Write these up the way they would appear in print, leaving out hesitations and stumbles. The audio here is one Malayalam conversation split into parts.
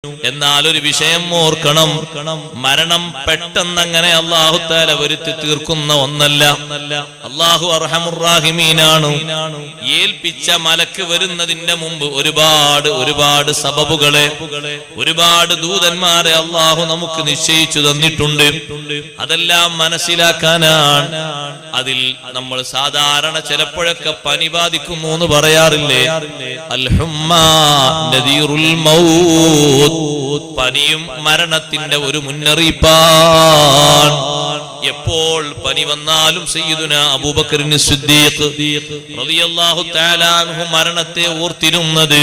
എന്നാൽ ഒരു വിഷയം ഓർക്കണം, മരണം പെട്ടെന്നങ്ങനെ അല്ലാഹു തആല വരുത്തി തീർക്കുന്ന ഒന്നല്ല. അല്ലാഹു അർഹമുർ റഹീമീനാണ്. ഏൽപ്പിച്ച മലക്ക് വരുന്നതിന്റെ മുമ്പ് ഒരുപാട് സബബുകളെ, ഒരുപാട് ദൂതന്മാരെ അല്ലാഹു നമുക്ക് നിശ്ചയിച്ചു തന്നിട്ടുണ്ട്. അതെല്ലാം മനസ്സിലാക്കാനാണ്. അതിൽ നമ്മൾ സാധാരണ ചിലപ്പോഴൊക്കെ പനി ബാധിക്കുന്നു എന്ന് പറയാറില്ലേ? അൽ ഹുമ്മാ നദീറുൽ മൗത്ത്, പനിയും മരണത്തിന്റെ ഒരു മുന്നറിയിപ്പാണ്. എപ്പോൾ പനി വന്നാലും സയ്യിദുനാ അബൂബക്കർ സിദ്ദീഖ് റളിയല്ലാഹു തആല അൻഹു മരണത്തെ ഓർത്തിരുന്നത്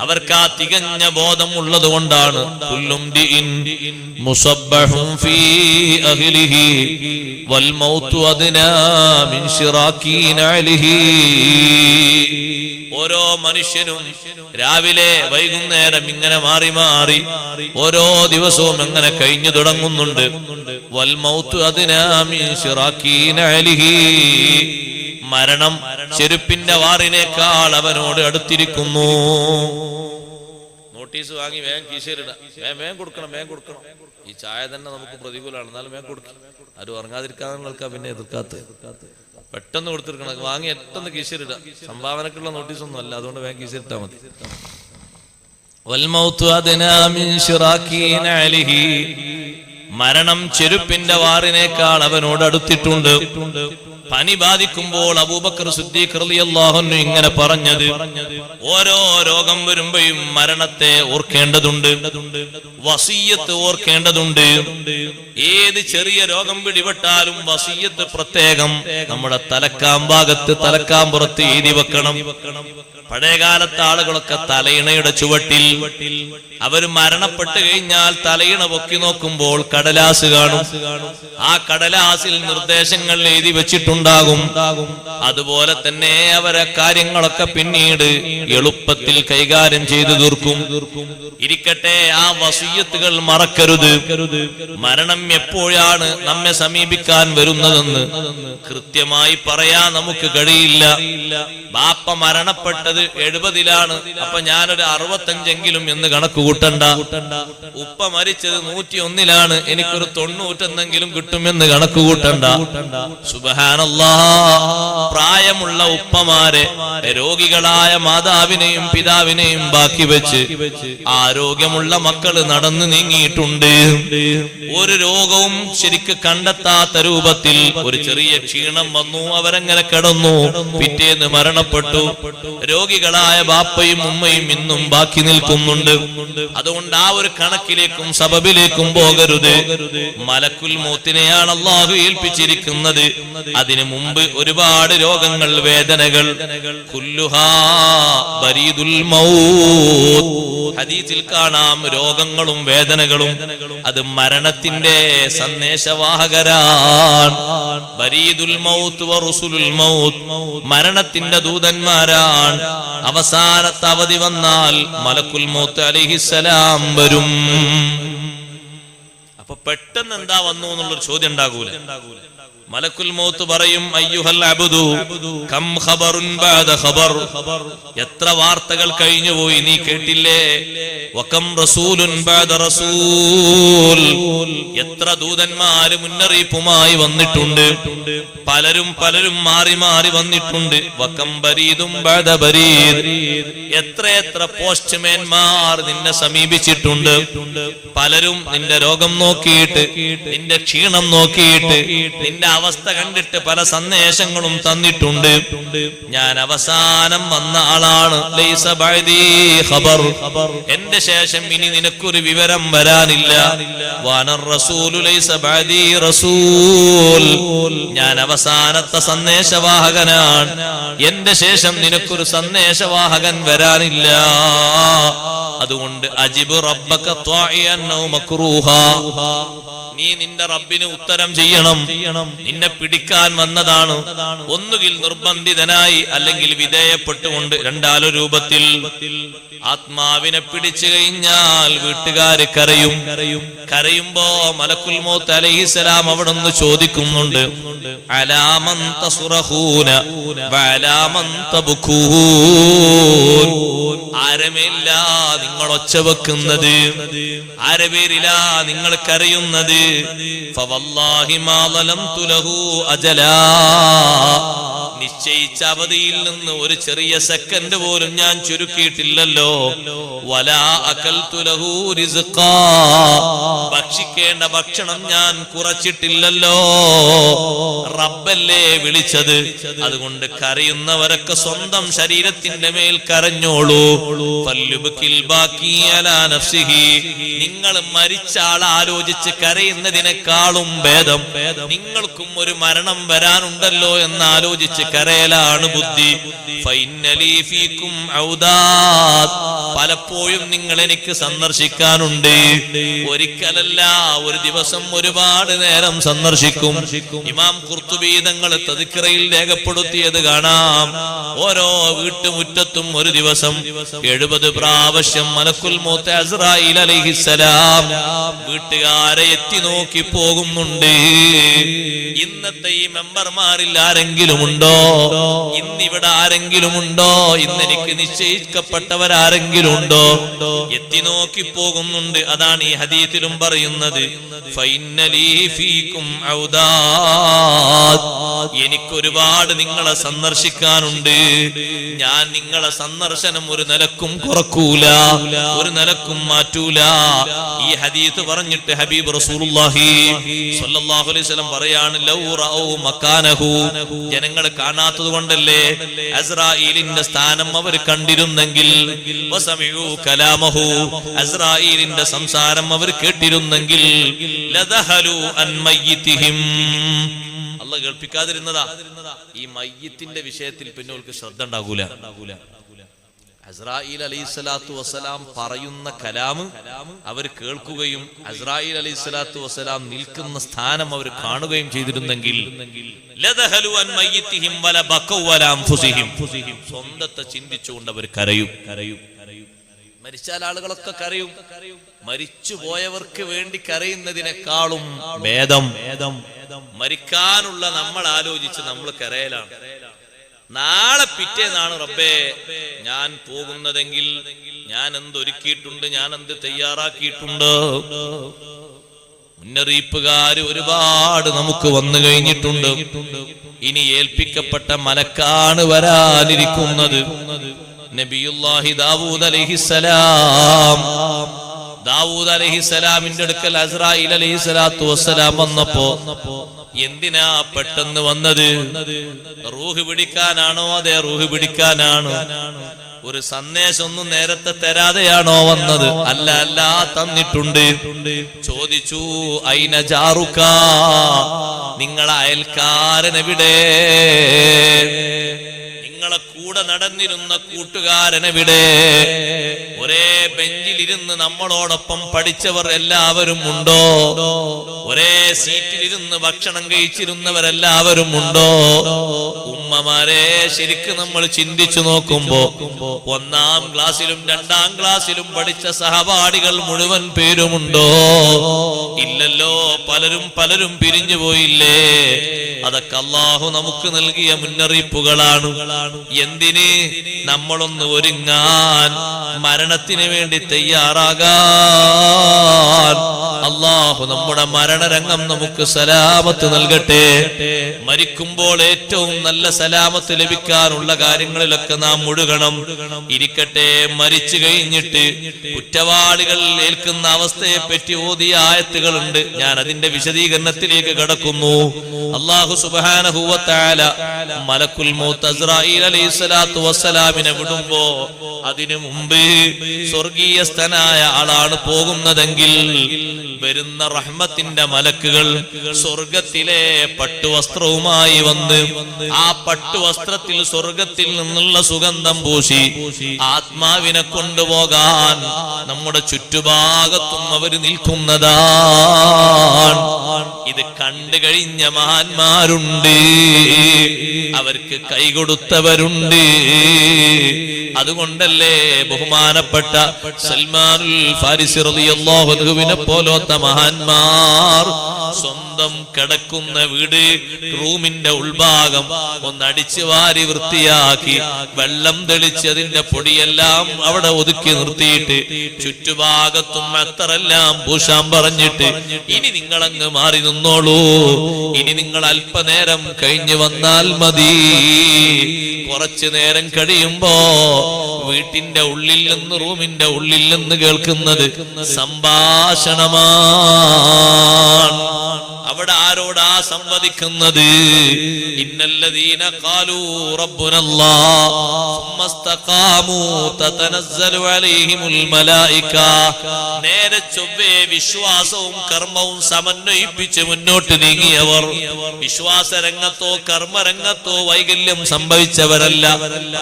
അവർക്ക് ആ തികഞ്ഞ ബോധം ഉള്ളത് കൊണ്ടാണ്. കുല്ലും ദിഇൻ മുസബ്ബഹുൻ ഫീ അഹ്ലിഹി വൽ മൗതു അദ്നാ മിൻ ശിറാകീന അലിഹി. ഓരോ മനുഷ്യനും രാവിലെ വൈകുന്നേരം ഇങ്ങനെ മാറി മാറി ഓരോ ദിവസവും എങ്ങനെ കഴിഞ്ഞു തുടങ്ങുന്നുണ്ട്. വൽ മൗതു അദ്നാ മിൻ ശിറാകീന അലിഹി, മരണം ചെരുപ്പിന്റെ വാറിനേക്കാൾ അവനോട് അടുത്തിരിക്കുന്നു. നോട്ടീസ് വാങ്ങി വേഗം കീശയിലിടാം, വേഗം കൊടുക്കണം. ഈ ചായ തന്നെ നമുക്ക് പ്രതികൂലമാണ്, എന്നാലും വേഗം കൊടുക്കും. ആരും ഉറങ്ങാതിരിക്കാതെ നിൽക്കാ, പിന്നെ എതിർക്കാത്ത പെട്ടെന്ന് കൊടുത്തിരിക്കണം. വാങ്ങി എട്ടെന്ന് കീശയിലിടാം. സംഭാവനക്കുള്ള നോട്ടീസ് ഒന്നും അല്ല, അതുകൊണ്ട് വേഗം കീശയിലിട്ടാ മതി. മരണം ചെരുപ്പിന്റെ വാറിനേക്കാൾ അവനോട് അടുത്തിട്ടുണ്ട്. പനി ബാധിക്കുമ്പോൾ അബൂബക്കർ സിദ്ദീഖ് റളിയല്ലാഹു അൻഹു ഇങ്ങനെ പറഞ്ഞത്, ഓരോ രോഗം വരുമ്പോഴും മരണത്തെ ഓർക്കേണ്ടതുണ്ട്, വസിയ്യത്ത് ഓർക്കേണ്ടതുണ്ട്. ഏത് ചെറിയ രോഗം പിടിപെട്ടാലും വസിയ്യത്ത് പ്രത്യേകം നമ്മുടെ തലക്കാംഭാഗത്ത് തലക്കാമ്പുറത്ത് എഴുതി വെക്കണം. പഴയകാലത്തെ ആളുകളൊക്കെ തലയിണയുടെ ചുവട്ടിൽ അവർ മരണപ്പെട്ട് കഴിഞ്ഞാൽ തലയിണ പൊക്കി നോക്കുമ്പോൾ കടലാസ് കാണും. ആ കടലാസിൽ നിർദ്ദേശങ്ങൾ എഴുതി വെച്ചിട്ടുണ്ടാകും. അതുപോലെ തന്നെ അവരെ കാര്യങ്ങളൊക്കെ പിന്നീട് എളുപ്പത്തിൽ കൈകാര്യം ചെയ്തു തീർക്കും. ഇരിക്കട്ടെ, ആ വസിയ്യത്തുകൾ മറക്കരുത്. മരണം എപ്പോഴാണ് നമ്മെ സമീപിക്കാൻ വരുന്നതെന്ന് കൃത്യമായി പറയാൻ നമുക്ക് കഴിയില്ല. ബാപ്പ മരണപ്പെട്ടത് 70-ലാണ്, അപ്പൊ ഞാനൊരു 65 എന്ന് കണക്ക് കൂട്ടണ്ട. ഉപ്പ മരിച്ചത് 101-ലാണ്, എനിക്കൊരു 90 കിട്ടുമെന്ന് കണക്ക് കൂട്ടണ്ട. സുബ്ഹാനല്ലാഹ്, പ്രായമുള്ള ഉപ്പമാരെ രോഗികളായ മാതാവിനെയും പിതാവിനെയും ബാക്കി വെച്ച് ആരോഗ്യമുള്ള മക്കള് നടന്നു നീങ്ങിയിട്ടുണ്ട്. ഒരു രോഗവും ശരിക്ക് കണ്ടെത്താത്ത രൂപത്തിൽ ഒരു ചെറിയ ക്ഷീണം വന്നു, അവരെങ്ങനെ കിടന്നു, പിറ്റേന്ന് മരണപ്പെട്ടു. രോഗികളായ ബാപ്പയും ഉമ്മയും ഇന്നും ബാക്കി നിൽക്കുന്നുണ്ട്. അതുകൊണ്ട് ആ ഒരു കണക്കിലേക്കും സബബിലേക്കും പോകരുത്. മലക്കുൽ മൗത്തിനെയാണ് അല്ലാഹു ഏൽപ്പിച്ചിരിക്കുന്നത്. അതിനു മുമ്പ് ഒരുപാട് രോഗങ്ങൾ, വേദനകൾ, കുല്ലുഹാ ബരീദുൽ മൗത്ത്, ഹദീസിൽ കാണാം. രോഗങ്ങളും വേദനകളും അത് മരണത്തിന്റെ സന്ദേശവാഹകരാണ്. ബരീദുൽ മൗത്ത് വ റുസുലുൽ മൗത്ത്, മരണത്തിന്റെ ദൂതന്മാരാണ്. അവസാനത്തെ അവധി വന്നാൽ മലക്കുൽ മൗത്ത് അലൈഹിസ്സലാം വരും. അപ്പൊ പെട്ടെന്ന് എന്താ വന്നു എന്നുള്ളൊരു ചോദ്യം ഉണ്ടാകൂല. മലക്കുൽ മൗത്ത് പറയും, അയ്യുഹൽ അബ്ദു കം ഖബറുൻ ബഅദ ഖബർ, എത്ര വാർത്തകൾ കഴിഞ്ഞു പോയി നീ കേട്ടില്ലേ? വകം റസൂലുൻ ബഅദ റസൂൽ, എത്ര ദൂതന്മാര് മുന്നറിയിപ്പുമായി വന്നിട്ടുണ്ട്. പലരും മാറി മാറി വന്നിട്ടുണ്ട്. വകം ബരീദും ബഅദ ബരീദ്, എത്ര പോസ്റ്റ്മാൻമാർ നിന്നെ സമീപിച്ചിട്ടുണ്ട്. പലരും നിന്റെ രോഗം നോക്കിയിട്ട്, നിന്റെ ക്ഷീണം നോക്കിയിട്ട്, നിന്റെ അവസ്ഥ കണ്ടിട്ട് പല സന്ദേശങ്ങളും തന്നിട്ടുണ്ട്. ഞാൻ അവസാനം വന്ന ആളാണ്. ലൈസ ബഅദീ ഖബർ, എന്റെ ശേഷം ഇനി നിനക്കൊരു വിവരം വരാനില്ല. വാനർ റസൂലു ലൈസ ബഅദീ റസൂൽ, ഞാൻ അവസാനത്തെ സന്ദേശവാഹകനാണ്. എന്റെ ശേഷം നിനക്കൊരു സന്ദേശവാഹകൻ വരാനില്ല. അതുകൊണ്ട് അജിബ് റബ്ബക ത്വാഇയൻ ഔ മക്റൂഹാ, നീ നിന്റെ റബ്ബിന് ഉത്തരം ചെയ്യണം. നിന്നെ പിടിക്കാൻ വന്നതാണ്. ഒന്നുകിൽ നിർബന്ധിതനായി അല്ലെങ്കിൽ വിധേയപ്പെട്ടുകൊണ്ട്, രണ്ടാലോ രൂപത്തിൽ. ആത്മാവിനെ പിടിച്ചു കഴിഞ്ഞാൽ വീട്ടുകാര് കരയും. കരയുമ്പോ മലക്കുൽ മൗത്ത് അലൈഹിസ്സലാം അവിടെ നിന്ന് ചോദിക്കുന്നുണ്ട്, അലാമൻ തസ്റഹൂന വഅലാമൻ തബ്കൂൻ. ആരമേല്ല നിങ്ങൾ ഒച്ച വെക്കുന്നത്, ആരപേരിലാ നിങ്ങൾ കരയുന്നത്. ഫവല്ലാഹി മാ ളലംതു ലഹു അജലാ. നിശ്ചയിച്ച അവധിയിൽ നിന്ന് ഒരു ചെറിയ സെക്കൻഡ് പോലും ഞാൻ ചുരുക്കിയിട്ടില്ലല്ലോ. വലാ അകൽതു ലഹു റിസ്ഖാ. ഭക്ഷിക്കേണ്ട ഭക്ഷണം ഞാൻ കുറച്ചിട്ടില്ലല്ലോ. റബ്ബല്ലേ വിളിച്ചത്. അതുകൊണ്ട് കരയുന്നവരൊക്കെ സ്വന്തം ശരീരത്തിന്റെ മേൽ കരഞ്ഞോളൂ. ഫല്യുബ്കിൽ ബാക്കി അലാ നഫ്സിഹി. നിങ്ങൾ മരിച്ച ആൾ ആലോചിച്ച് കരയുന്നതിനേക്കാളും ഭേദം നിങ്ങൾക്കും ഒരു മരണം വരാനുണ്ടല്ലോ എന്ന് ആലോചിച്ച് കരയലാണ് ബുദ്ധി. ഫൈനലി ഫീകും ഔദാത്. പലപ്പോഴും നിങ്ങൾ എനിക്ക് സന്ദർശിക്കാനുണ്ട്. ഒരിക്കലല്ല, ഒരു ദിവസം ഒരുപാട് നേരം സന്ദർശിക്കും. ഇമാം ഖുർത്തുബി തങ്ങൾ തദ്കിറയിൽ രേഖപ്പെടുത്തിയത് കാണാം. ഓരോ വീട്ടുമുറ്റത്തും ഒരു ദിവസം 70 പ്രാവശ്യം മലക്കുൽ മൗത്ത് അസ്രായീൽ അലൈഹിസ്സലാം വീട്ടുകാരെ എത്തി നോക്കി പോകുന്നുണ്ട്. ഇന്നത്തെ ഈ മെമ്പർമാരിൽ ആരെങ്കിലും ഉണ്ടോ? ഇന്നിവിടെ ആരെങ്കിലും ഉണ്ടോ? ഇന്ന് എനിക്ക് നിശ്ചയിക്കപ്പെട്ടവരാരെങ്കിലും ഉണ്ടോ? എത്തി നോക്കി പോകുന്നുണ്ട്. അതാണ് ഈ ഹദീസിലും പറയുന്നത്, ഫൈനലി ഫീകും ഔദാത്. എനിക്കൊരുപാട് നിങ്ങളെ സന്ദർശിക്കാനുണ്ട്. ഞാൻ നിങ്ങളെ സന്ദർശനം ഒരു നിലക്കും കുറക്കൂല, ഒരു നിലക്കും മാറ്റൂല. ഈ ഹദീസ് പറഞ്ഞിട്ട് ഹബീബ് റസൂലുള്ളാഹി സ്വല്ലല്ലാഹു അലൈഹി വസല്ലം പറയാണ്, ലൗ റഔ മകാനഹു. ജനങ്ങൾ കാണാത്തത് കൊണ്ടല്ലേ, അസ്രായീലിന്റെ സ്ഥാനം അവർ കണ്ടിരുന്നെങ്കിൽ, വസമിഉ കലാമഹു, അസ്രായീലിന്റെ സംസാരം അവർ കേട്ടിരുന്നെങ്കിൽ, ലദഹലു അൻ മയ്യിതിഹിം. അല്ലാഹു കേൾപ്പിക്കാതിരുന്നതാ. ഈ മയ്യിത്തിന്റെ വിഷയത്തിൽ പിന്നെ അവർക്ക് ശ്രദ്ധ ഉണ്ടാകൂല. അസ്രായീൽ അലൈഹിസ്സലാത്തു വസ്സലാം പറയുന്ന കലാമ് അവർ കേൾക്കുകയും അസ്രായീൽ അലൈഹിസ്സലാത്തു വസ്സലാം നിൽക്കുന്ന സ്ഥാനം അവർ കാണുകയും ചെയ്തിരുന്നെങ്കിൽ, ലദഹലു അൻ മയ്യിതിഹിം വലബഖു വല അൻഫുസിഹിം. സ്വന്തത്തെ ചിന്തിച്ചുകൊണ്ട് അവർ കരയും. മരിച്ചാൽ ആളുകളൊക്കെ കരയും. മരിച്ചു പോയവർക്ക് വേണ്ടി കരയുന്നതിനേക്കാളും ഭേദം മരിക്കാനുള്ള നമ്മൾ ആലോചിച്ച് നമ്മൾ കരയലാണ്. നാളെ പിറ്റേന്നാണ് റബ്ബേ ഞാൻ പോകുന്നതെങ്കിൽ ഞാൻ എന്തൊരുക്കിയിട്ടുണ്ട്, ഞാൻ എന്ത് തയ്യാറാക്കിയിട്ടുണ്ട്. മുന്നറിയിപ്പുകാര് ഒരുപാട് നമുക്ക് വന്നു കഴിഞ്ഞിട്ടുണ്ട്. ഇനി ഏൽപ്പിക്കപ്പെട്ട മലക്കാണ് വരാനിരിക്കുന്നത്. നബിയുല്ലാഹി ദാവൂദ് അലൈഹിസ്സലാം. ദാവൂദ് അലൈഹിസ്സലാമിന്റെ അടുക്കൽ അസ്രായീൽ അലൈഹിസ്സലാത്തു വസ്സലാം വന്നപ്പോ എന്തിനാ പെട്ടെന്ന് വന്നത്? റൂഹ് പിടിക്കാനാണോ? അതെ, റൂഹ് പിടിക്കാനാണ്. ഒരു സന്ദേശം ഒന്നും നേരത്തെ തരാതെയാണോ വന്നത്? അല്ല, തന്നിട്ടുണ്ട്. ചോദിച്ചു, ഐന ജാറുക, നിങ്ങളെ അയൽക്കാരനെവിടെ? നിങ്ങളെ കൂടെ നടന്നിരുന്ന കൂട്ടുകാരനെവിടെ? ഒരേ ബെഞ്ചിലിരുന്ന് നമ്മളോടൊപ്പം പഠിച്ചവർ എല്ലാവരും ഉണ്ടോ? ഒരേ സീറ്റിലിരുന്ന് ഭക്ഷണം കഴിച്ചിരുന്നവരെല്ലാവരും ഉണ്ടോ? ഉമ്മമാരെ, ശരിക്കും നമ്മൾ ചിന്തിച്ചു നോക്കുമ്പോ 1ാം ക്ലാസ്സിലും 2ാം ക്ലാസ്സിലും പഠിച്ച സഹപാഠികൾ മുഴുവൻ പേരുമുണ്ടോ? ഇല്ലല്ലോ. പലരും പിരിഞ്ഞു പോയില്ലേ? അതൊക്കെ അല്ലാഹു നമുക്ക് നൽകിയ മുന്നറിയിപ്പുകളാണ്. എന്തിന്? നമ്മളൊന്ന് ഒരുങ്ങാൻ, മരണത്തിന് വേണ്ടി തയ്യാറാകാൻ. അല്ലാഹു നമ്മുടെ മരണരംഗം നമുക്ക് സലാമത്ത് നൽകട്ടെ. മരിക്കുമ്പോൾ ഏറ്റവും നല്ല സലാമത്ത് ലഭിക്കാനുള്ള കാര്യങ്ങളിലൊക്കെ നാം മുഴുകണം. ഇരിക്കട്ടെ, മരിച്ചു കഴിഞ്ഞിട്ട് കുറ്റവാളികൾ ഏൽക്കുന്ന അവസ്ഥയെ പറ്റി ഓതിയ ആയത്തുകളുണ്ട്. ഞാൻ അതിന്റെ വിശദീകരണത്തിലേക്ക് കടക്കുന്നു. അല്ലാഹു സുബ്ഹാനഹു വ തആല മലക്കുൽ മൗത്ത് അസ്രായീൽ അലൈഹിസ്സലാത്തു വസ്സലാമിനെ വിടുമ്പോ അതിനു മുമ്പ് സ്വർഗീയസ്ഥനായ ആളാണ് പോകുന്നതെങ്കിൽ വരുന്ന റഹ്മത്തിന്റെ മലക്കുകൾ സ്വർഗത്തിലെ പട്ടുവസ്ത്രവുമായി വന്ന് ആ പട്ടുവസ്ത്രത്തിൽ സ്വർഗത്തിൽ നിന്നുള്ള സുഗന്ധം പൂശി ആത്മാവിനെ കൊണ്ടുപോകാൻ നമ്മുടെ ചുറ്റുഭാഗത്തും അവർ നിൽക്കുന്നതാണ്. ഇത് കണ്ടു കഴിഞ്ഞ മഹാന്മാരുണ്ട്, അവർക്ക് കൈകൊടുത്തവരുണ്ട്. അതുകൊണ്ടല്ലേ ബഹുമാനപ്പെട്ട സൽമാനുൽ ഫാരിസി റളിയല്ലാഹു അൻഹുവിനെ പോലത്തെ മഹാന്മാർ സ്വന്തം കിടക്കുന്ന വീട് റൂമിന്റെ ഉൾഭാഗം ഒന്നടിച്ചു വാരി വൃത്തിയാക്കി വെള്ളം തെളിച്ച് അതിന്റെ പൊടിയെല്ലാം അവിടെ ഒതുക്കി നിർത്തിയിട്ട് ചുറ്റുഭാഗത്തും അത്തറെല്ലാം പൂശാൻ പറഞ്ഞിട്ട് ഇനി നിങ്ങൾ അങ്ങ് മാറി നിന്നോളൂ, ഇനി നിങ്ങൾ അല്പനേരം കഴിഞ്ഞു വന്നാൽ മതി. കുറച്ചു നേരം കഴിയുമ്പോ വീട്ടിന്റെ ഉള്ളിൽ നിന്ന് റൂമിന്റെ ഉള്ളിൽ നിന്ന് കേൾക്കുന്നത് സംഭാഷണമാണ്. അവിടെ ആരോടാ സംവദിക്കുന്നത്? ഇന്നല്ലദീന ഖാലൂ റബ്ബുനല്ലാഹ് സുമ്മ ഇസ്തഖാമൂ തതനസ്സലു അലൈഹിമുൽ മലായിക. നേരെ ചൊവ്വേ വിശ്വാസവും കർമ്മവും സമന്വയിപ്പിച്ച് മുന്നോട്ട് നീങ്ങിയവർ, വിശ്വാസ രംഗത്തോ കർമ്മരംഗത്തോ വൈകല്യം സംഭവിച്ചവരല്ല.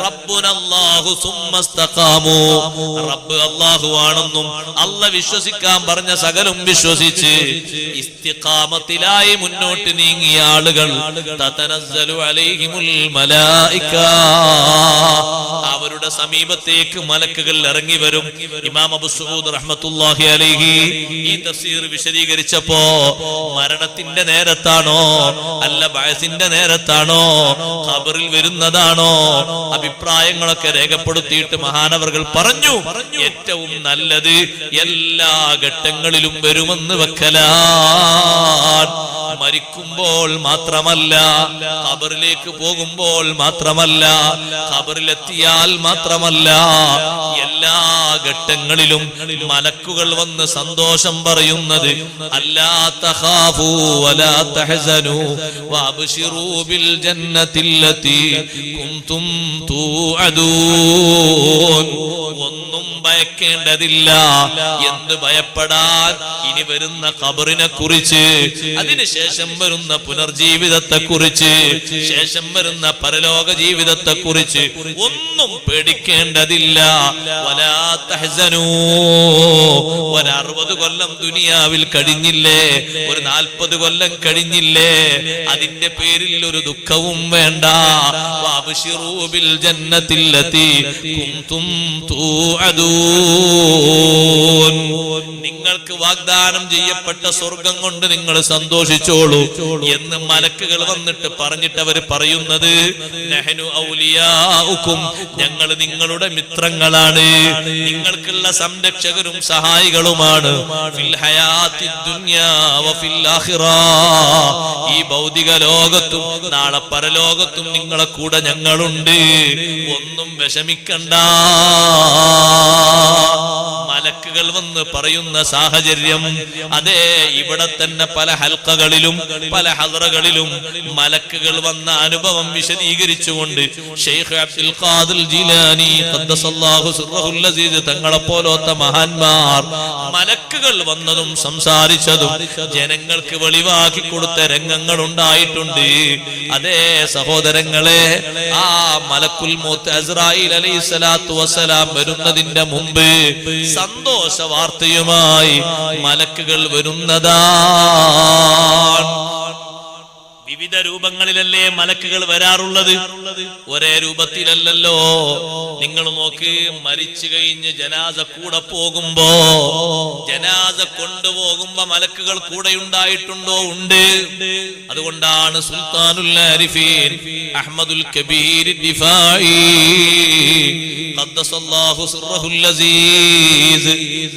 റബ്ബുനല്ലാഹു സുമ്മ ഇസ്തഖാമൂ, റബ്ബ് അല്ലാഹു ആണെന്നും അല്ലാഹ് വിശ്വസിക്കാൻ പറഞ്ഞ സകലും വിശ്വസിച്ച് ഇസ്തിഖാമത്തിലായി മുന്നോട്ട് നീങ്ങിയ ആളുകൾ തതനസ്സലു അലൈഹിമുൽ മലായിക, അവരുടെ സമീപത്തേക്ക് മലക്കുകൾ ഇറങ്ങി വരും. ഇമാം അബൂ സഊദ് റഹ്മത്തുള്ളാഹി അലൈഹി ഈ തഫ്സീർ വിശദീകരിച്ചപ്പോ മരണത്തിന്റെ നേരത്താണോ അല്ല ബഅസിന്റെ നേരത്താണോ ഖബറിൽ വരുന്നതാണോ അഭിപ്രായങ്ങളൊക്കെ രേഖപ്പെടുത്തിയിട്ട് മഹാനവർകൾ പറഞ്ഞു, ഏറ്റവും നല്ലത് എല്ലാ ഘട്ടങ്ങളിലും വരുമെന്ന് വെക്കലാണ്. മരിക്കുമ്പോൾ മാത്രമല്ല, ഖബറിലേക്ക് പോകുമ്പോൾ മാത്രമല്ല, ഖബറിലെത്തിയാൽ മാത്രമല്ല, എല്ലാ ഘട്ടങ്ങളിലും മലക്കുകൾ വന്ന് സന്തോഷം പറയുന്നത് അല്ലാ തഖാഫൂ വലാ തഹ്സനൂ വഅബ്ശിറൂ ബിൽ ജന്നത്തില്ലതി കുൻതും തൂഅദൂൻ. ഒന്നും ഭയക്കേണ്ടതില്ല. എന്ത് ഭയപ്പെടാൻ? ഇനി വരുന്ന ഖബറിനെ കുറിച്ച്, അതിനുശേഷം വരുന്ന പുനർജീവിതത്തെ കുറിച്ച്, ശേഷം വരുന്ന പരലോക ജീവിതത്തെ കുറിച്ച് ഒന്നും പേടിക്കേണ്ടതില്ല. വലാ തഹ്സനൂ, ഒരു 60 കൊല്ലം ദുനിയാവിൽ കഴിഞ്ഞില്ലേ, ഒരു 40 കൊല്ലം കഴിഞ്ഞില്ലേ, അതിന്റെ പേരിൽ ഒരു ദുഃഖവും വേണ്ട. വഅബ്ശിറൂ ബിൽ ജന്നത്തില്ലതി കുൻതും തൂഅദൂൻ. നിങ്ങൾക്ക് വാഗ്ദാനം ചെയ്യപ്പെട്ട സ്വർഗം കൊണ്ട് നിങ്ങൾ സന്തോഷിച്ചോളൂ എന്ന് മലക്കുകൾ വന്നിട്ട് പറഞ്ഞിട്ട് അവർ പറയുന്നത് നഹ്നു ഔലിയാഉകും, ഞങ്ങൾ നിങ്ങളുടെ മിത്രങ്ങളാണ്, നിങ്ങൾക്കുള്ള സംരക്ഷകരും സഹായികളുമാണ്. ഫിൽ ഹയാത്തി ദുനിയാ വഫിൽ ആഖിറ, ഈ ഭൗതിക ലോകത്തും നാളെ പരലോകത്തും നിങ്ങളെ കൂടെ ഞങ്ങളുണ്ട്, ഒന്നും വിഷമിക്കണ്ട. മലക്കുകൾ വന്ന് പറയുന്ന സാഹചര്യം അതെ ഇവിടെ തന്നെ പല ഹൽഖകളിലും പല ഹദ്റകളിലും മലക്കുകൾ വന്ന അനുഭവം വിശദീകരിച്ചുകൊണ്ട് ശൈഖ് അബ്ദുൽ ഖാദിർ ജീലാനി ഖദ്ദസല്ലാഹു സിർറഹുൽ അസീസ് തങ്ങളെ പോലത്തെ മഹാന്മാർ മലക്കുകൾ വന്നതും സംസാരിച്ചതും ജനങ്ങൾക്ക് വെളിവാക്കി കൊടുത്ത രംഗങ്ങൾ ഉണ്ടായിട്ടുണ്ട്. അതേ സഹോദരങ്ങളെ, ആ മലക്കുൽ മൗത്ത് അസ്രായീൽ അലൈഹിസ്സലാത്തു വസ്സലാം വരുന്നതിന്റെ മുമ്പ് സന്തോഷ വാർത്തയുമായി മലക്കുകൾ വരുന്നതാണ്. വിവിധ രൂപങ്ങളിലല്ലേ മലക്കുകൾ വരാറുള്ളത്, ഒരേ രൂപത്തിലല്ലല്ലോ. നിങ്ങൾ നോക്ക്, മരിച്ചു കഴിഞ്ഞ് ജനാസ കൂടെ പോകുമ്പോ, ജനാസ കൊണ്ടുപോകുമ്പോ മലക്കുകൾ കൂടെ ഉണ്ടായിട്ടുണ്ടോ? ഉണ്ട്. അതുകൊണ്ടാണ് സുൽത്താനുൽ ആരിഫീൻ അഹ്മദുൽ കബീർ ദിഫാഇ ഖദ്ദസല്ലാഹു സിർറഹുൽ അസീസ്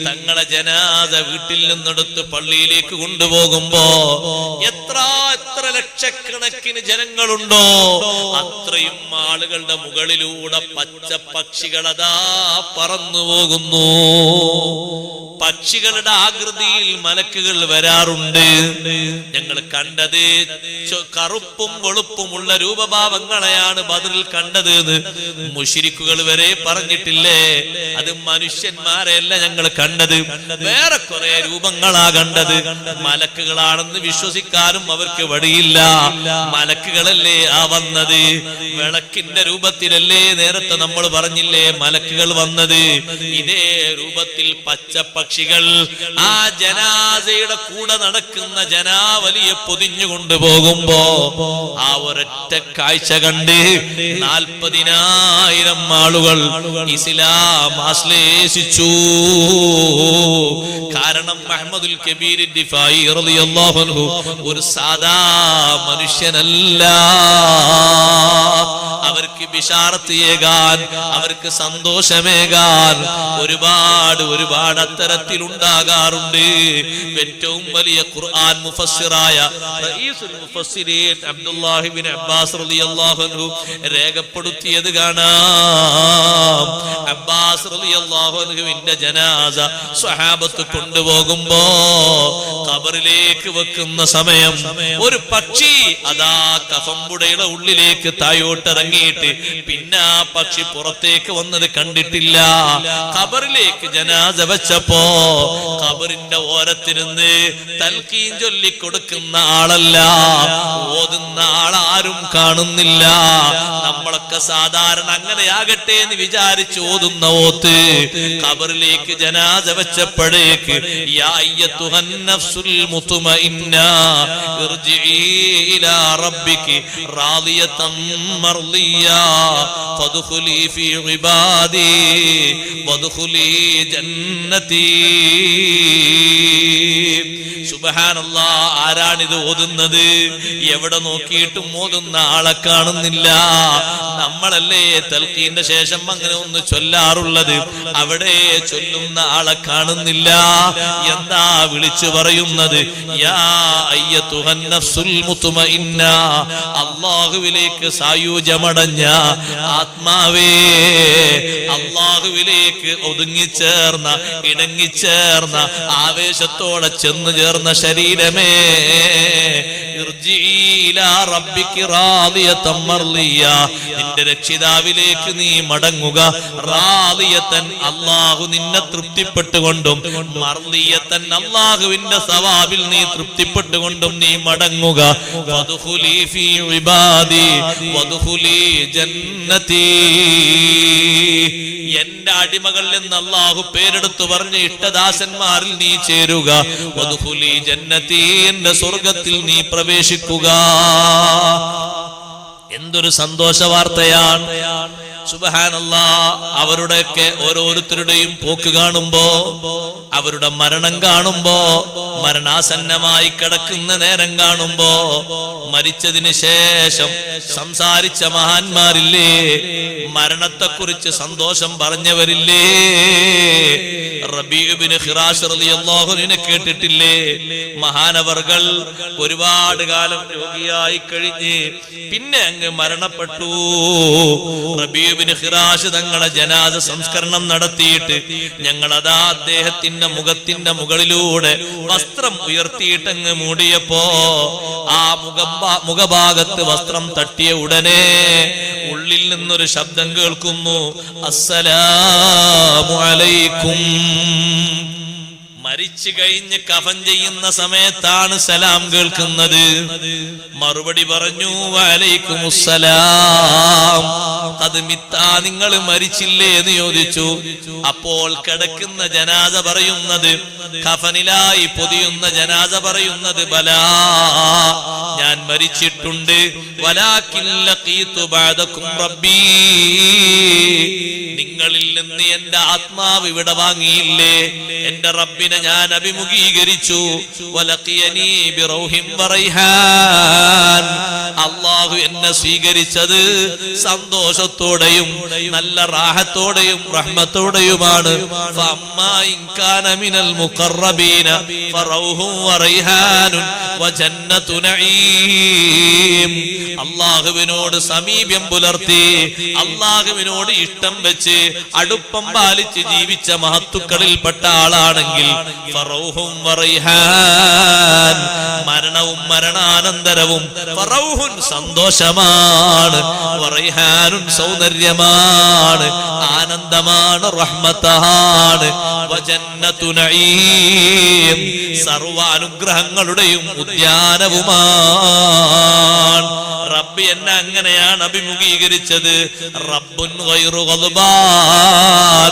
തങ്ങളെ ജനാസ വീട്ടിൽ നിന്നെടുത്ത് പള്ളിയിലേക്ക് കൊണ്ടുപോകുമ്പോ എത്ര ലക്ഷക്കണക്കിന് ജനങ്ങളുണ്ടോ അത്രയും ആളുകളുടെ മുകളിലൂടെ പച്ച പക്ഷികളതാ പറന്നു പോകുന്നു. പക്ഷികളുടെ ആഗ്രഹം ആകൃതിയിൽ മലക്കുകൾ വരാറുണ്ട്. ഞങ്ങൾ കണ്ടത് കറുപ്പും വെളുപ്പുമുള്ള രൂപഭാവങ്ങളെയാണ് ബദറിൽ കണ്ടത് എന്ന് മുശ്രിക്കുകൾ വരെ പറഞ്ഞിട്ടില്ലേ. അത് മനുഷ്യന്മാരെയല്ല ഞങ്ങൾ കണ്ടത്, വേറെ കുറെ രൂപങ്ങളാ കണ്ടത്. മലക്കുകളാണെന്ന് വിശ്വസിക്കാനും അവർക്ക് വഴിയില്ല. മലക്കുകളല്ലേ ആ വന്നത്, വിളക്കിന്റെ രൂപത്തിലല്ലേ നേരത്തെ നമ്മൾ പറഞ്ഞില്ലേ മലക്കുകൾ വന്നത്. ഇതേ രൂപത്തിൽ പച്ചപ്പക്ഷികൾ ആ ജനാസയുടെ കൂടെ നടക്കുന്ന ജനാവലിയെ പൊതിഞ്ഞു കൊണ്ടുപോകുമ്പോ ആ ഒരൊറ്റ കാഴ്ച കണ്ട് 40,000 ആളുകൾ ഇസ്ലാം ആശ്ലേഷിച്ചു. കാരണം മുഹമ്മദുൽ കബീർ ദിഫായി റളിയല്ലാഹു അൻഹു ഒരു സാധാ മനുഷ്യനല്ല. അവർക്ക് ബിശാറത്ത് ഏകാൻ, അവർക്ക് സന്തോഷമേകാൻ ഒരുപാട് അത്തരത്തിലുണ്ടാകാറുണ്ട്. ഏറ്റവും വലിയ ഖുർആൻ മുഫസ്സിറായ റഈസുൽ മുഫസ്സിരീൻ അബ്ദുല്ലാഹി ഇബ്നു അബ്ബാസ് റളിയല്ലാഹു അൻഹു രേഖപ്പെടുത്തിയത് കാണാം. അബ്ബാസ് റളിയല്ലാഹു അൻഹുവിന്റെ ജനാസ സ്വഹാബത്ത് കൊണ്ടുപോകുമ്പോ ഖബറിലേക്ക് വെക്കുന്ന സമയം ഒരു പക്ഷി അതാ കഫംബുടയുടെ ഉള്ളിലേക്ക് താഴോട്ടിറങ്ങിയിട്ട് പിന്നെ ആ പക്ഷി പുറത്തേക്ക് വന്നത് കണ്ടിട്ടില്ല. ഖബറിലേക്ക് ജനാസ വെച്ചപ്പോ ഖബറിന്റെ ഓരത്തിരുന്ന് തൽഖീൻ ചൊല്ലി കൊടുക്കുന്ന ആളല്ല, ഓതുന്ന ആളാരും കാണുന്നില്ല. നമ്മളൊക്കെ സാധാരണ അങ്ങനെയാകട്ടെ എന്ന് വിചാരിച്ച് ഓതുന്ന ഓത്ത് ഖബറിലേക്ക് ജനാസ വെച്ചപ്പോഴേക്ക് യാ അയ്യത്തുഹൻ നഫ്സുൽ മുത്മഇന്ന ഇർജിഇ ഇലാ റബ്ബികി റാദിയതൻ മർദിയാ ഫദ്ഖുലി ഫീ ഇബാദി വദ്ഖുലി ജന്നതി. സുബ്ഹാനല്ലാഹ്, ആരാണിത് ഓതുന്നത്? എവിടെ നോക്കിയിട്ടും ഓതുന്ന ആളെ കാണുന്നില്ല. നമ്മളല്ലേ തൽഖീന്റെ ശേഷം അങ്ങനെ ഒന്ന് ചൊല്ലാറുള്ളത്, അവിടെ ചൊല്ലുന്ന ആളെ കാണുന്നില്ല. എന്താ വിളിച്ചു പറയുന്നത്? യാ അയ്യത്തുഹൻ നഫ്സുൽ മുത്മഇന്ന, അല്ലാഹുവിലേക്ക് സായുജ്യമടഞ്ഞ ആത്മാവേ, അല്ലാഹുവിലേക്ക് ഒതുങ്ങിച്ചേർന്ന ഇണങ്ങിച്ചേർന്ന ആവേശത്തോടെ ചെന്നു ചേർന്ന ശരീരമേ, നിന്റെ രക്ഷിതാവിലേക്ക് നീ മടങ്ങുക. റാദിയത്തൻ, അല്ലാഹു നിന്നെ തൃപ്തിപ്പെട്ടുകൊണ്ടും, മർദിയത്തൻ, അല്ലാഹുവിന്റെ സവാബിൽ നീ തൃപ്തിപ്പെട്ടുകൊണ്ടും നീ മടങ്ങുക. വദ്ഖുലി ഫീ ഇബാദി വദ്ഖുലി ജന്നതി, എന്റെ അടിമകൾ എന്ന് അല്ലാഹു പേരെടുത്തു പറഞ്ഞ ഇഷ്ടദാസന്മാരിൽ നീ ചേരുക. വദ്ഖുലി ജന്നതി, എന്റെ സ്വർഗത്തിൽ നീ പ്രവേശിക്കുക. എന്തൊരു സന്തോഷ വാർത്തയാണ്! സുബ്ഹാനല്ലാഹ്, അവരുടെയൊക്കെ ഓരോരുത്തരുടെയും പോക്ക് കാണുമ്പോ, അവരുടെ മരണം കാണുമ്പോ, മരണാസന്നമായി കിടക്കുന്ന നേരം കാണുമ്പോ, മരിച്ചതിന് ശേഷം സംസാരിച്ച മഹാന്മാരില്ലേ, മരണത്തെക്കുറിച്ച് സന്തോഷം പറഞ്ഞവരില്ലേ? റബീഉ ഇബ്നു ഖിറാശ് റളിയല്ലാഹു അൻഹു കേട്ടിട്ടില്ലേ? മഹാനവർകൾ ഒരുപാട് കാലം രോഗിയായി കഴിഞ്ഞ് പിന്നെ അങ്ങ് മരണപ്പെട്ടു. റബീഉ ഇബ്നു ഖിറാശ് തങ്ങളെ ജനാസ സംസ്കരണം നടത്തിയിട്ട് ഞങ്ങളതാ അദ്ദേഹത്തിന്റെ മുഖത്തിന്റെ മുകളിലൂടെ വസ്ത്രം ഉയർത്തിയിട്ടങ്ങ് മൂടിയപ്പോ ആ മുഖഭാഗത്ത് വസ്ത്രം തട്ടിയ ഉടനെ ഉള്ളിൽ നിന്നൊരു ശബ്ദം കേൾക്കുന്നു, അസ്സലാമു അലൈക്കും. മരിച്ചു കഴിഞ്ഞ് കഫൻ ചെയ്യുന്ന സമയത്താണ് സലാം കേൾക്കുന്നത്. മറുപടി പറഞ്ഞു, വഅലൈക്കുമുസ്സലാം. നിങ്ങൾ മരിച്ചില്ലേ എന്ന് ചോദിച്ചു. അപ്പോൾ കിടക്കുന്ന ജനാസ പറയുന്നത്, കഫനിലായി പൊതിയുന്ന ജനാസ പറയുന്നത്, ബലാ, ഞാൻ മരിച്ചിട്ടുണ്ട്. വലാകിൻ ലഖീതു ബഅദകും റബ്ബീ, നിങ്ങളിൽ നിന്ന് എന്റെ ആത്മാവ് ഇവിടെ വാങ്ങിയില്ലേ, എന്റെ റബ്ബിനെ ഞാൻ അഭിമുഖീകരിച്ചു. വലഖിയനി ബിറൗഹിൻ വറൈഹാൻ, അല്ലാഹു എന്നെ സ്വീകരിച്ചത് സന്തോഷത്തോടെയും നല്ല റാഹത്തോടെയും റഹ്മത്തോടെയുമാണ്. ഫഅമ്മാ ഇൻ കാന മിനൽ മുഖറബീന ഫറൗഹുൻ വറൈഹാനുൻ വജന്നതു നഈം. അല്ലാഹുവിനോട് സമീപ്യം പുലർത്തി, അല്ലാഹുവിനോട് ഇഷ്ടം വെച്ച് അടുപ്പം പാലിച്ച് ജീവിച്ച മഹത്തുക്കളിൽപ്പെട്ട ആളാണെങ്കിൽ ഫറൗഹും വറൈഹാൻ, മരണവും മരണാനന്തരവും ഫറൗഹുൻ സന്തോഷമാണ്, വറൈഹാനുൻ സൗന്ദര്യമാണ്, ആനന്ദമാണ്, റഹ്മത്താണ്, വജന്നത്തു നഈം സർവാനുഗ്രഹങ്ങളുടെയും ഉദ്യാനവുമാണ്. റബ്ബ് എന്നെ അങ്ങനെയാണ് അഭിമുഖീകരിച്ചത്. റബ്ബുൻ ഗൈറു ഗദ്ബാൻ,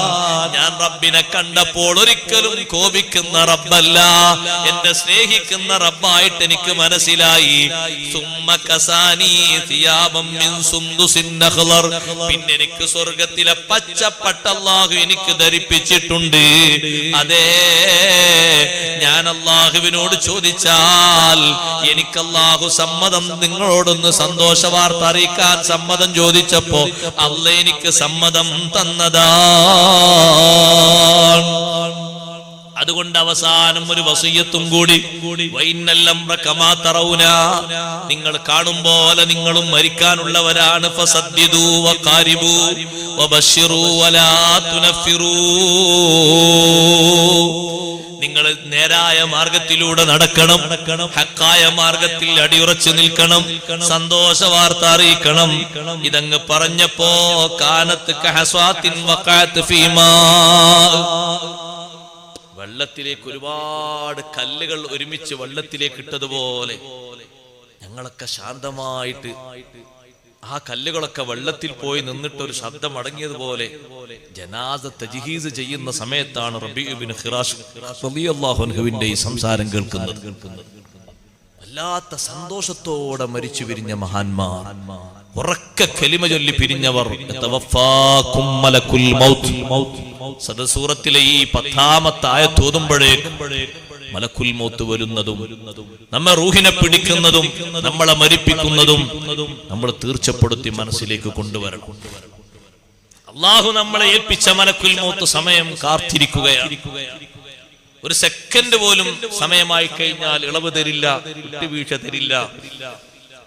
ഞാൻ റബ്ബിനെ കണ്ടപ്പോൾ ഒരിക്കലും കോപിക്കുന്ന റബ്ബല്ല, എന്നെ സ്നേഹിക്കുന്ന റബ്ബായിട്ട് എനിക്ക് മനസ്സിലായി. സുമ്മ കസാനി സിയാബം മിൻ സുന്ദുസിൻ നഖ്ലർ, പിന്നെ എനിക്ക് സ്വർഗ്ഗത്തിലെ പച്ചപ്പട്ട അല്ലാഹു എനിക്ക് ധരിപ്പിച്ചിട്ടുണ്ട്. അതേ, ഞാൻ അല്ലാഹുവിനോട് ചോദിച്ചാൽ എനിക്ക് അല്ലാഹു സമ്മതം, നിങ്ങളോടൊന്ന് സന്തോഷ വാർത്ത അറിയിക്കാൻ സമ്മതം ചോദിച്ചപ്പോ അല്ലാഹു എനിക്ക് സമ്മതം തന്നതാണ്. അതുകൊണ്ട് അവസാനം ഒരു വസിയ്യത്തും കൂടി, നിങ്ങൾ കാണും പോലെ നിങ്ങളും മരിക്കാനുള്ളവരാണ്. ഫസദ്ദിദു വഖാരിബു വബശ്ശിറു വലാ തുനഫിറൂ, നിങ്ങൾ നേരായ മാർഗത്തിലൂടെ നടക്കണം, ഹക്കായ മാർഗത്തിൽ അടിയുറച്ചു നിൽക്കണം, സന്തോഷ വാർത്ത അറിയിക്കണം. ഇതങ്ങ് പറഞ്ഞപ്പോ കാനത്ത് കഹസ്വാത്തിൻ വഖഅത് ഫീമാ, വെള്ളത്തിലേക്ക് ഒരുപാട് കല്ലുകൾ ഒരുമിച്ച് വെള്ളത്തിലേക്ക് ഇട്ടതുപോലെ ഞങ്ങളൊക്കെ ശാന്തമായിട്ട് ആ കല്ലുകളൊക്കെ വെള്ളത്തിൽ പോയി നിന്നിട്ട് ഒരു ശബ്ദം അടങ്ങിയതുപോലെ ജനാസ തജ്ഹീസ് ചെയ്യുന്ന സമയത്താണ് റബീഉ ബിൻ ഖിറാശ് റളിയല്ലാഹു അൻഹുവിന്റെ ഈ സംസാരം കേൾക്കുന്നത്. വല്ലാത്ത സന്തോഷത്തോടെ മരിച്ചു പിരിഞ്ഞ മഹാന്മാർ, ഉറക്കെ കലിമ ചൊല്ലി പിരിഞ്ഞവർ. തവഫാകും മലക്കുൽ മൗത്ത്, സൂറത്തിലെ ഈ 10ാമത്തെ ആയത്ത് ഓതുമ്പോഴേക്കും മലക്കുൽ മൗത്ത് വരുന്നതും നമ്മെ റൂഹിനെ പിടിക്കുന്നതും നമ്മളെ മരിപ്പിക്കുന്നതും നമ്മൾ തീർച്ചപ്പെടുത്തി മനസ്സിലേക്ക് കൊണ്ടുവരണം. അല്ലാഹു നമ്മളെ ഏൽപ്പിച്ച മലക്കുൽ മൗത്ത് സമയം കാത്തിരിക്കുകയാണ്. ഒരു സെക്കൻഡ് പോലും സമയമായി കഴിഞ്ഞാൽ ഇളവ് തരില്ല, വിട്ടുവീഴ്ച തരില്ല.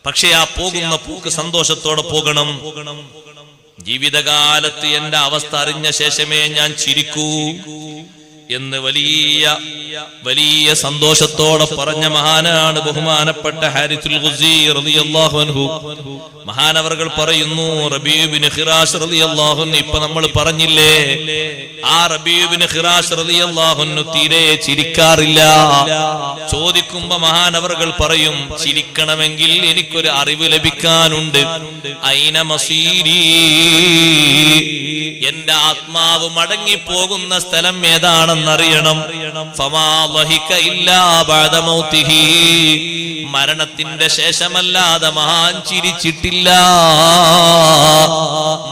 പക്ഷെ ആ പോകുന്ന പോക്ക് സന്തോഷത്തോടെ പോകണം. ജീവിതകാലത്ത് എന്റെ അവസ്ഥ അറിഞ്ഞ ശേഷമേ ഞാൻ ചിരിക്കൂ എന്ന് വലിയ വലിയ സന്തോഷത്തോടെ പറഞ്ഞ മഹാനാണ് ബഹുമാനപ്പെട്ട ഹാരിസുൽ ഖുസി റളിയല്ലാഹു അൻഹു. മഹാനവർകൾ പറയുന്നു, റബീഉ ബിൻ ഖിറാശ് റളിയല്ലാഹു അൻഹു, ഇപ്പൊ നമ്മൾ പറഞ്ഞില്ലേ, ആ റബീഉ ബിൻ ഖിറാശ് റളിയല്ലാഹു അൻഹു തീരെ ചിരിക്കാറില്ല. ചോദിക്കുമ്പോ മഹാനവർകൾ പറയും, ചിരിക്കണമെങ്കിൽ എനിക്കൊരു അറിവ് ലഭിക്കാനുണ്ട്. ഐന മസീരി, എന്റെ ആത്മാവ് മടങ്ങിപ്പോകുന്ന സ്ഥലം ഏതാണെന്നറിയണം. ഫമാ ളഹിക ഇല്ലാ ബഅദ മൗതിഹി, മരണത്തിന്റെ ശേഷമല്ലാതെ മഹാൻ ചിരിച്ചിട്ടില്ല.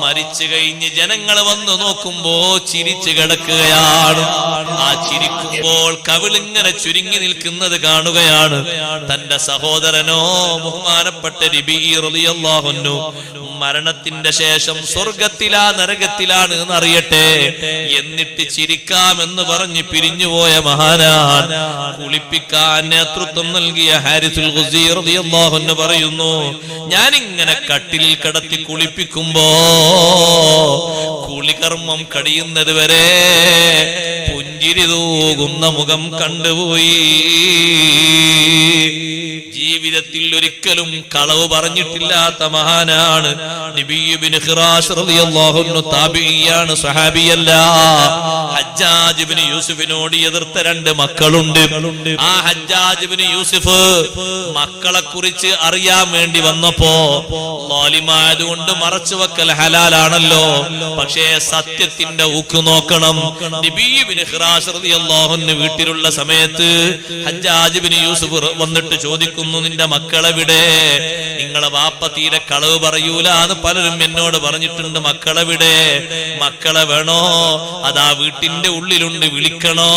മരിച്ചു കഴിഞ്ഞ് ജനങ്ങൾ വന്നു നോക്കുമ്പോ ചിരിച്ചു കിടക്കുകയാണ്. ആ ചിരിക്കുമ്പോൾ കവിളിങ്ങനെ ചുരുങ്ങി നിൽക്കുന്നത് കാണുകയാണ്. തന്റെ സഹോദരനോ ബഹുമാനപ്പെട്ട റബീഉ റളിയല്ലാഹു അൻഹു മരണത്തിന്റെ ശേഷം സ്വർഗത്തിലാ നരകത്തിലാണ് എന്നറിയട്ടെ, എന്നിട്ട് ചിരിക്കാമെന്ന് പറഞ്ഞ് പിരിഞ്ഞുപോയ മഹാനാൻ. കുളിപ്പിക്കാൻ നേതൃത്വം നൽകിയ ഹാരിസുൽ ഖുസി റളിയല്ലാഹു അൻഹു പറയുന്നു, ഞാനിങ്ങനെ കട്ടിലിൽ കിടത്തി കുളിപ്പിക്കുമ്പോ കുളികർമ്മം കഴിയുന്നത് വരെ പുഞ്ചിരി തൂകുന്ന മുഖം കണ്ടുപോയി. ജീവിതത്തിൽ ഒരിക്കലും കളവ് പറഞ്ഞിട്ടില്ലാത്ത മഹാനാണ് റബീഉ ബിൻ ഖിറാശ് റളിയല്ലാഹു അൻഹു. താബിഈയാണ്, സ്വഹാബിയല്ല. ഹജ്ജാജ് ഇബ്നു യൂസുഫിനോട് എതിർത്ത 2 മക്കളുണ്ട്. ആ ഹജ്ജാജ് ഇബ്നു യൂസുഫ് മക്കളെ കുറിച്ച് അറിയാൻ വേണ്ടി വന്നപ്പോ, ളാലിമായതുകൊണ്ട് മറച്ചു വെക്കൽ ഹലാലാണല്ലോ, പക്ഷേ സത്യത്തിന്റെ ഊക്ക് നോക്കണം. റബീഉ ബിൻ ഖിറാശ് റളിയല്ലാഹു അൻഹു വീട്ടിലുള്ള സമയത്ത് ഹജ്ജാജ് ഇബ്നു യൂസുഫ് വന്നിട്ട് ചോദിക്കുന്നു, നിന്റെ മക്കളെവിടെ? നിങ്ങളെ വാപ്പ തീരെ കളവ് പറയൂല എന്ന് പലരും എന്നോട് പറഞ്ഞിട്ടുണ്ട്. മക്കളെവിടെ? മക്കളെ വേണോ? അതാ വീട്ടിന്റെ ഉള്ളിലുണ്ട്, വിളിക്കണോ?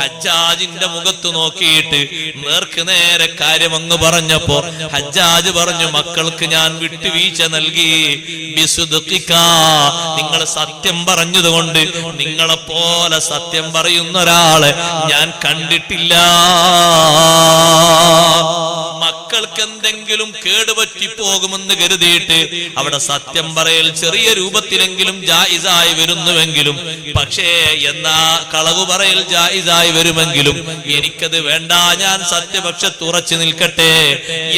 ഹജ്ജാജിന്റെ മുഖത്ത് നോക്കിയിട്ട് നേർക്ക് നേരെ കാര്യം അങ്ങ് പറഞ്ഞപ്പോ ഹജ്ജാജ് പറഞ്ഞു, മക്കൾക്ക് ഞാൻ വിട്ടുവീഴ്ച നൽകി. ബിസുദ്ഖിക, നിങ്ങൾ സത്യം പറഞ്ഞതുകൊണ്ട് നിങ്ങളെ പോലെ സത്യം പറയുന്ന ഒരാളെ ഞാൻ കണ്ടിട്ടില്ല. മക്കൾക്ക് എന്തെങ്കിലും കേടുപറ്റി പോകുമെന്ന് കരുതിയിട്ട് അവിടെ സത്യം പറയൽ ചെറിയ രൂപത്തിലെങ്കിലും ജായിസായി വരുന്നുവെങ്കിലും, പക്ഷേ എന്നാ കളവ് പറയൽ ജായിസായി വരുമെങ്കിലും എനിക്കത് വേണ്ട, ഞാൻ സത്യപക്ഷത്ത് ഉറച്ചു നിൽക്കട്ടെ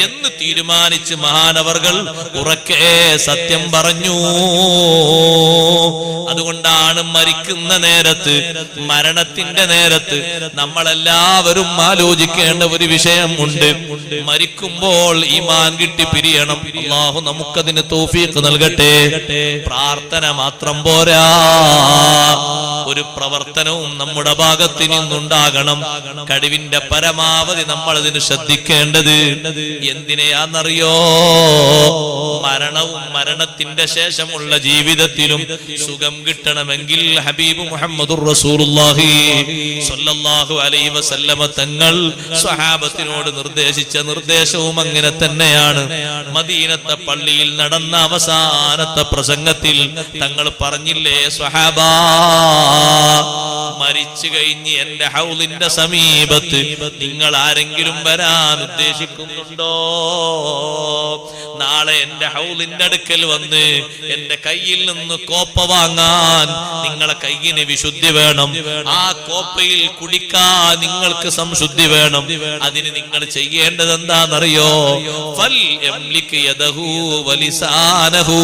എന്ന് തീരുമാനിച്ച് മഹാനവർകൾ ഉറക്കെ സത്യം പറഞ്ഞു. അതുകൊണ്ടാണ് മരിക്കുന്ന നേരത്ത്, മരണത്തിന്റെ നേരത്ത് നമ്മളെല്ലാവരും ആലോചിക്കേണ്ട ഒരു വിഷയം ഉണ്ട്. മരിക്കുമ്പോൾ ഈമാൻ കിട്ടി പിരിയണം. അല്ലാഹു നമുക്കതിന് തൗഫീഖ് നൽകട്ടെ. പ്രാർത്ഥന മാത്രം പോരാ, ഒരു പ്രവർത്തനവും നമ്മുടെ ഭാഗത്ത് നിന്നുണ്ടാകണം. കഴിവിന്റെ പരമാവധി നമ്മൾ അതിന് ശ്രദ്ധിക്കേണ്ടത് എന്തിനെയാണെന്നറിയോ? മരണവും മരണത്തിന്റെ ശേഷമുള്ള ജീവിതത്തിലും സുഖം കിട്ടണമെങ്കിൽ ഹബീബ് മുഹമ്മദുർ റസൂലുള്ളാഹി സ്വല്ലല്ലാഹു അലൈഹി വസല്ലമ തങ്ങൾ സ്വഹാബത്തിനോട് നിർദ്ദേശിച്ച നിർദ്ദേശവും അങ്ങനെ തന്നെയാണ്. മദീനത്തെ പള്ളിയിൽ നടന്ന അവസാനത്തെ പ്രസംഗത്തിൽ തങ്ങൾ പറഞ്ഞില്ലേ, സ്വഹാബാ, മരിച്ചു കഴിഞ്ഞ് എന്റെ ഹൗലിന്റെ സമീപത്ത് നിങ്ങൾ ആരെങ്കിലും വരാൻ ഉദ്ദേശിക്കുന്നുണ്ടോ? നാളെ എന്റെ ഹൗലിന്റെ അടുക്കൽ വന്ന് എന്റെ കയ്യിൽ നിന്ന് കോപ്പ വാങ്ങാൻ നിങ്ങളെ കയ്യിന് വിശുദ്ധി വേണം. ആ കോപ്പയിൽ കുടിക്കാൻ നിങ്ങൾക്ക് സംശുദ്ധി വേണം. അതിന് നിങ്ങൾ ചെയ്യേണ്ടത് എന്താണെന്നറിയോ? ഫൽ യംലിക് യദഹു വലിസാനഹു,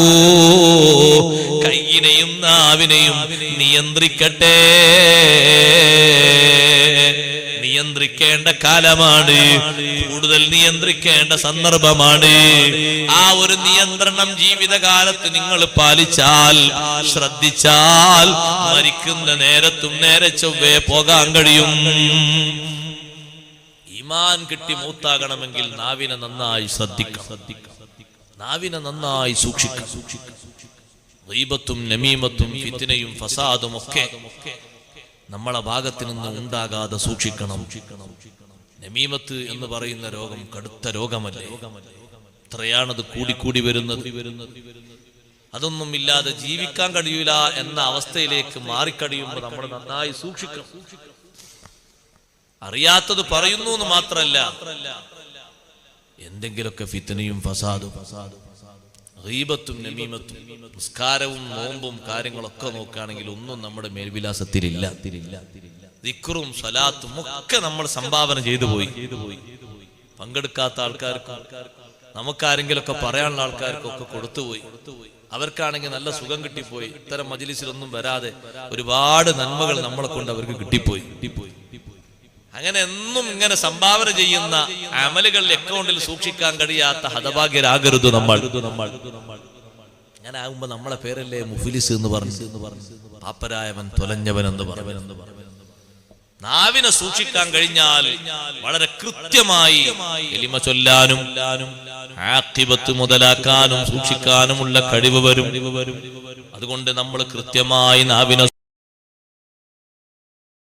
കയ്യിനെയും നാവിനെയും നിയന്ത്രിക്കട്ടെ. നിയന്ത്രിക്കേണ്ട കാലമാണ്, കൂടുതൽ നിയന്ത്രിക്കേണ്ട സന്ദർഭമാണ്. ആ ഒരു നിയന്ത്രണം ജീവിതകാലത്ത് നിങ്ങൾ പാലിച്ചാൽ, ശ്രദ്ധിച്ചാൽ, മരിക്കുന്ന നേരത്തും നേരെ ചൊവ്വേ പോകാൻ കഴിയും. ഈമാൻ കിട്ടി മൂത്താകണമെങ്കിൽ നാവിനെ നന്നായി ശ്രദ്ധിക്കണം, നാവിനെ നന്നായി സൂക്ഷിക്കണം. ഗീബത്തും നമീമത്തും ഫിത്നയും ഫസാദും ഒക്കെ നമ്മളെ ഭാഗത്ത് നിന്ന് ഉണ്ടാകാതെ സൂക്ഷിക്കണം. നമീമത്ത് എന്ന് പറയുന്ന രോഗം കടുത്ത രോഗമല്ലേ? എത്രയാണത് കൂടിക്കൂടി വരുന്നത്. അതൊന്നും ഇല്ലാതെ ജീവിക്കാൻ കഴിയൂല എന്ന അവസ്ഥയിലേക്ക് മാറിക്കഴിയുമ്പോൾ നമ്മൾ നന്നായി സൂക്ഷിക്കണം. അറിയാത്തത് പറയുന്നു എന്ന് മാത്രല്ല, എന്തെങ്കിലുമൊക്കെ ഫിത്നയും ഫസാദും ഗീബത്തും നമീമത്തും നിസ്കാരവും നോമ്പും കാര്യങ്ങളൊക്കെ നോക്കുകയാണെങ്കിൽ ഒന്നും നമ്മുടെ മേൽവിലാസത്തിലില്ല. ദിക്റും സ്വലാത്തും ഒക്കെ നമ്മൾ സംഭാവന ചെയ്തു പോയി. പങ്കെടുക്കാത്ത ആൾക്കാർക്ക്, നമുക്കാരെങ്കിലൊക്കെ പറയാനുള്ള ആൾക്കാർക്കൊക്കെ കൊടുത്തുപോയി. അവർക്കാണെങ്കിൽ നല്ല സുഖം കിട്ടിപ്പോയി. ഇത്തരം മജ്‌ലിസിലൊന്നും വരാതെ ഒരുപാട് നന്മകൾ നമ്മളെ കൊണ്ട് അവർക്ക് കിട്ടിപ്പോയി. അങ്ങനെ എന്നും ഇങ്ങനെ സംഭാവന ചെയ്യുന്ന അമലുകൾ അക്കൗണ്ടിൽ സൂക്ഷിക്കാൻ കഴിയാത്ത ഹതഭാഗ്യരാകരുത് നമ്മൾ. അങ്ങനെ ആകുമ്പോ നമ്മളെ പേരല്ലേ മുഫ്ലിസ് എന്ന് പറഞ്ഞു, പാപ്പരായവൻ, തൊലഞ്ഞവൻ എന്ന് പറഞ്ഞു. നാവിനെ സൂക്ഷിക്കാൻ കഴിഞ്ഞാൽ വളരെ കൃത്യമായി കലിമ ചൊല്ലാനും ആഖിബത്ത് മുതലാക്കാനും സൂക്ഷിക്കാനുമുള്ള കഴിവ് വരും. അതുകൊണ്ട് നമ്മൾ കൃത്യമായി നാവിനെ